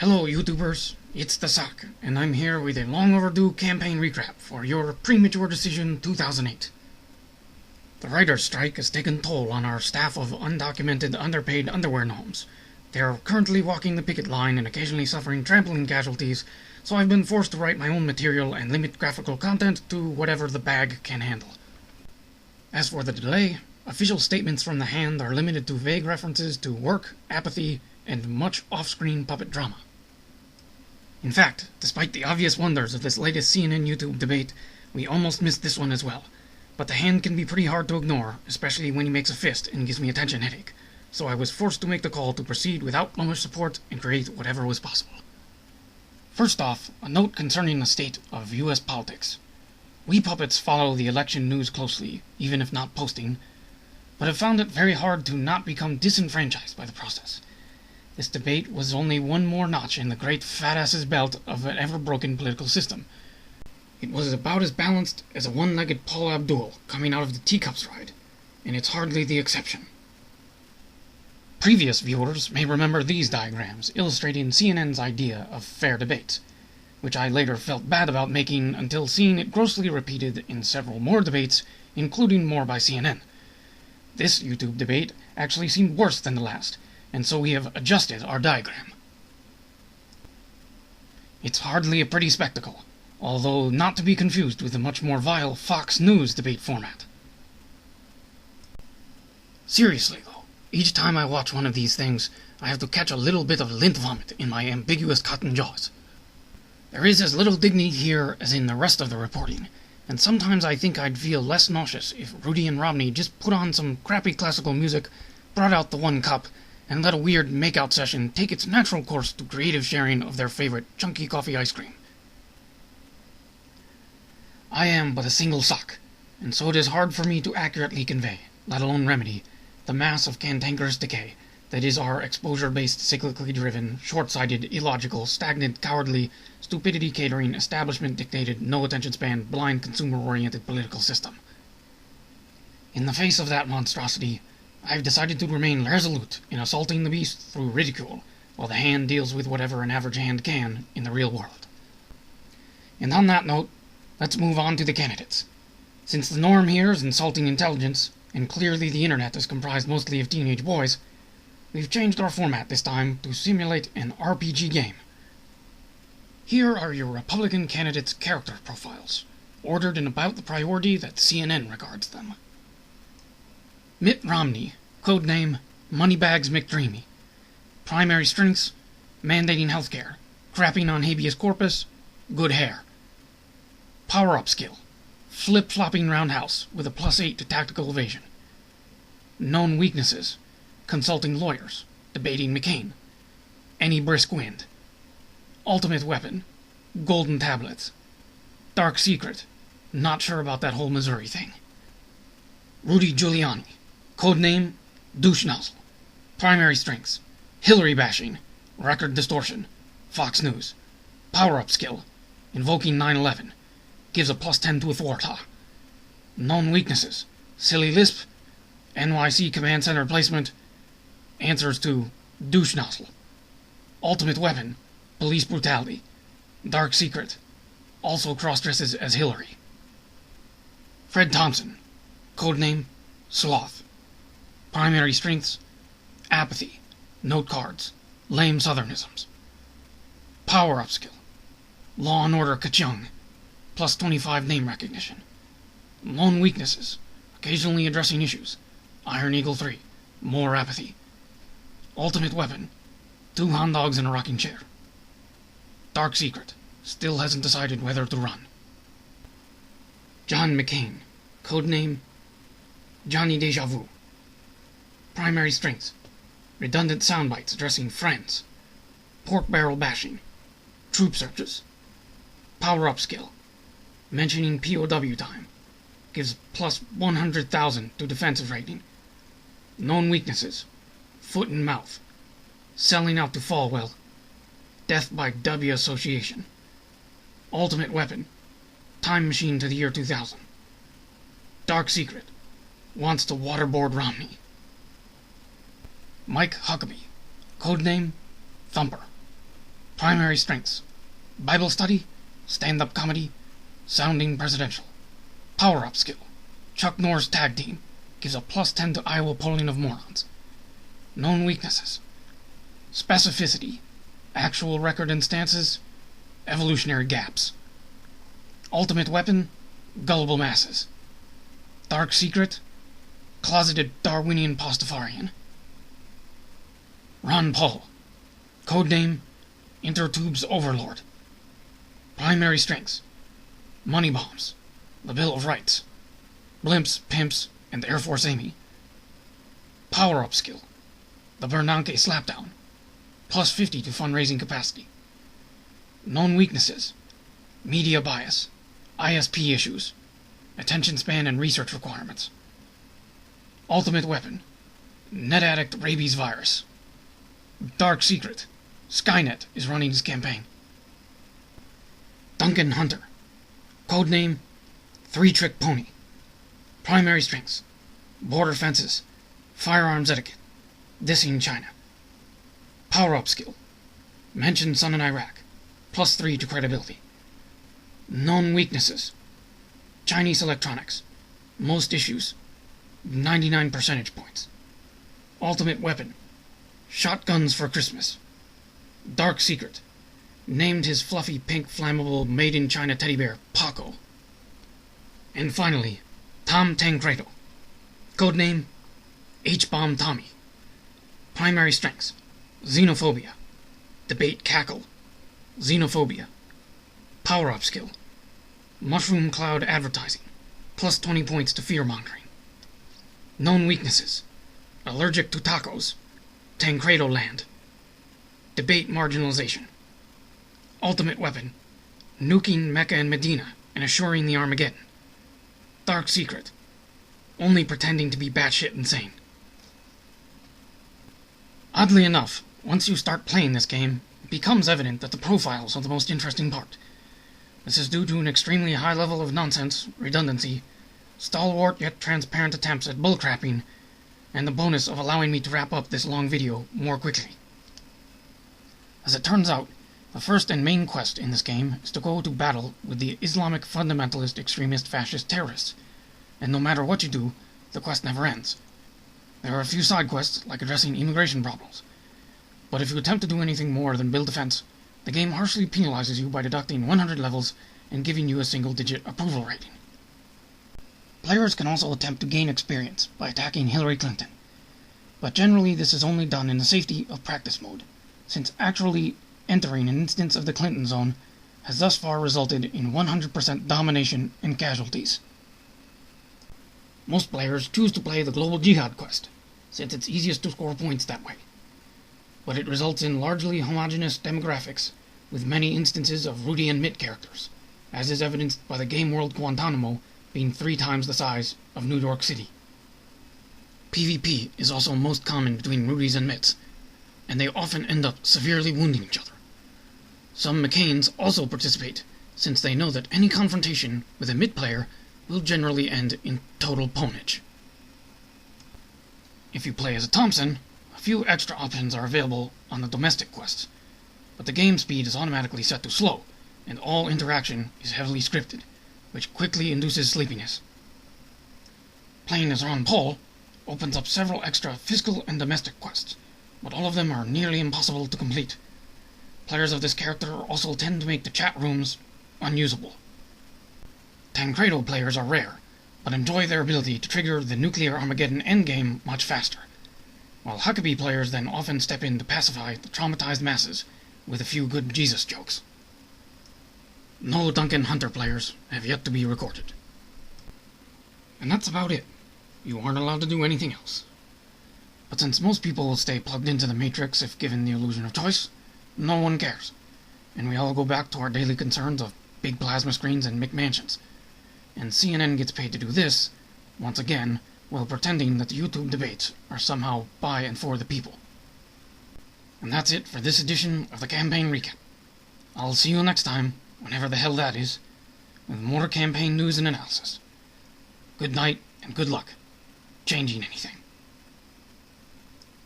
Hello YouTubers, it's the Sock, and I'm here with a long overdue campaign recap for your Premature Decision 2008. The writer's strike has taken toll on our staff of undocumented, underpaid underwear gnomes. They are currently walking the picket line and occasionally suffering trampling casualties, so I've been forced to write my own material and limit graphical content to whatever the bag can handle. As for the delay, official statements from the Hand are limited to vague references to work, apathy, and much off-screen puppet drama. In fact, despite the obvious wonders of this latest CNN YouTube debate, we almost missed this one as well. But the Hand can be pretty hard to ignore, especially when he makes a fist and gives me a tension headache, so I was forced to make the call to proceed without gnomish support and create whatever was possible. First off, a note concerning the state of US politics. We puppets follow the election news closely, even if not posting, but have found it very hard to not become disenfranchised by the process. This debate was only one more notch in the great fat-ass's belt of an ever-broken political system. It was about as balanced as a one-legged Paula Abdul coming out of the teacups ride, and it's hardly the exception. Previous viewers may remember these diagrams illustrating CNN's idea of fair debates, which I later felt bad about making until seeing it grossly repeated in several more debates, including more by CNN. This YouTube debate actually seemed worse than the last, and so we have adjusted our diagram. It's hardly a pretty spectacle, although not to be confused with the much more vile Fox News debate format. Seriously though, each time I watch one of these things, I have to catch a little bit of lint vomit in my ambiguous cotton jaws. There is as little dignity here as in the rest of the reporting, and sometimes I think I'd feel less nauseous if Rudy and Romney just put on some crappy classical music, brought out the one cup, and let a weird make-out session take its natural course to creative sharing of their favorite chunky coffee ice cream. I am but a single sock, and so it is hard for me to accurately convey, let alone remedy, the mass of cantankerous decay that is our exposure-based, cyclically driven, short-sighted, illogical, stagnant, cowardly, stupidity-catering, establishment-dictated, no-attention span, blind, consumer-oriented political system. In the face of that monstrosity, I've decided to remain resolute in assaulting the beast through ridicule, while the Hand deals with whatever an average hand can in the real world. And on that note, let's move on to the candidates. Since the norm here is insulting intelligence, and clearly the internet is comprised mostly of teenage boys, we've changed our format this time to simulate an RPG game. Here are your Republican candidates' character profiles, ordered in about the priority that CNN regards them. Mitt Romney, codename Moneybags McDreamy. Primary strengths: mandating healthcare, crapping on habeas corpus, good hair. Power-up skill: flip-flopping roundhouse with a +8 to tactical evasion. Known weaknesses: consulting lawyers, debating McCain, any brisk wind. Ultimate weapon: golden tablets. Dark secret: not sure about that whole Missouri thing. Rudy Giuliani, codename Douche Nozzle. Primary strengths: Hillary bashing, record distortion, Fox News. Power-up skill: invoking 9/11, gives a +10 to a thwarta. Known weaknesses: silly lisp, NYC command center placement, answers to douche nozzle. Ultimate weapon: police brutality. Dark secret: also cross-dresses as Hillary. Fred Thompson, codename Sloth. Primary strengths: apathy, note cards, lame southernisms. Power-up skill: Law and Order Ka-chung, +25 name recognition. Known weaknesses: occasionally addressing issues, Iron Eagle 3, more apathy. Ultimate weapon: 2 hound dogs in a rocking chair. Dark secret: still hasn't decided whether to run. John McCain, codename Johnny Deja Vu. Primary strengths: redundant soundbites addressing friends, pork barrel bashing, troop searches. Power-up skill: mentioning POW time, gives +100,000 to defensive rating. Known weaknesses: foot and mouth, selling out to Falwell, death by W association. Ultimate weapon: time machine to the year 2000. Dark secret: wants to waterboard Romney. Mike Huckabee, codename Thumper. Primary strengths: Bible study, stand-up comedy, sounding presidential. Power-up skill: Chuck Norris tag team, gives a +10 to Iowa polling of morons. Known weaknesses: specificity, actual record instances, evolutionary gaps. Ultimate weapon: gullible masses. Dark secret: closeted Darwinian Pastafarian. Ron Paul. Codename: Intertube's Overlord. Primary strengths: money bombs, the Bill of Rights, blimps, pimps, and Air Force Amy. Power-up skill: the Bernanke Slapdown, +50 to fundraising capacity. Known weaknesses: media bias, ISP issues, attention span and research requirements. Ultimate weapon: net addict rabies virus. Dark secret: Skynet is running his campaign. Duncan Hunter. Codename: Three-Trick Pony. Primary strengths: border fences, firearms etiquette, dissing China. Power-up skill: mention sun in Iraq, +3 to credibility. Known weaknesses: Chinese electronics, most issues, 99 percentage points. Ultimate weapon: shotguns for Christmas. Dark secret: named his fluffy pink flammable made-in-China teddy bear Paco. And finally, Tom Tancredo. Codename: H-Bomb Tommy. Primary strengths: xenophobia, debate cackle, xenophobia. Power-up skill: mushroom cloud advertising, +20 points to fear-mongering. Known weaknesses: allergic to tacos, Tancredo land, debate marginalization. Ultimate weapon: nuking Mecca and Medina and assuring the Armageddon. Dark secret: only pretending to be batshit insane. Oddly enough, once you start playing this game, it becomes evident that the profiles are the most interesting part. This is due to an extremely high level of nonsense, redundancy, stalwart yet transparent attempts at bullcrapping, and the bonus of allowing me to wrap up this long video more quickly. As it turns out, the first and main quest in this game is to go to battle with the Islamic fundamentalist extremist fascist terrorists, and no matter what you do, the quest never ends. There are a few side quests, like addressing immigration problems, but if you attempt to do anything more than build defense, the game harshly penalizes you by deducting 100 levels and giving you a single-digit approval rating. Players can also attempt to gain experience by attacking Hillary Clinton, but generally this is only done in the safety of practice mode, since actually entering an instance of the Clinton zone has thus far resulted in 100% domination and casualties. Most players choose to play the Global Jihad quest, since it's easiest to score points that way, but it results in largely homogeneous demographics with many instances of Rudy and Mitt characters, as is evidenced by the game world Guantanamo being 3 times the size of New York City. PvP is also most common between Rudys and Mitts, and they often end up severely wounding each other. Some McCains also participate, since they know that any confrontation with a Mitt player will generally end in total pwnage. If you play as a Thompson, a few extra options are available on the domestic quests, but the game speed is automatically set to slow, and all interaction is heavily scripted, which quickly induces sleepiness. Playing as Ron Paul opens up several extra fiscal and domestic quests, but all of them are nearly impossible to complete. Players of this character also tend to make the chat rooms unusable. Tancredo players are rare, but enjoy their ability to trigger the nuclear Armageddon endgame much faster, while Huckabee players then often step in to pacify the traumatized masses with a few good Jesus jokes. No Duncan Hunter players have yet to be recorded. And that's about it. You aren't allowed to do anything else. But since most people will stay plugged into the Matrix if given the illusion of choice, no one cares, and we all go back to our daily concerns of big plasma screens and McMansions. And CNN gets paid to do this, once again, while pretending that the YouTube debates are somehow by and for the people. And that's it for this edition of the Campaign Recap. I'll see you next time, whenever the hell that is, with more campaign news and analysis. Good night, and good luck changing anything.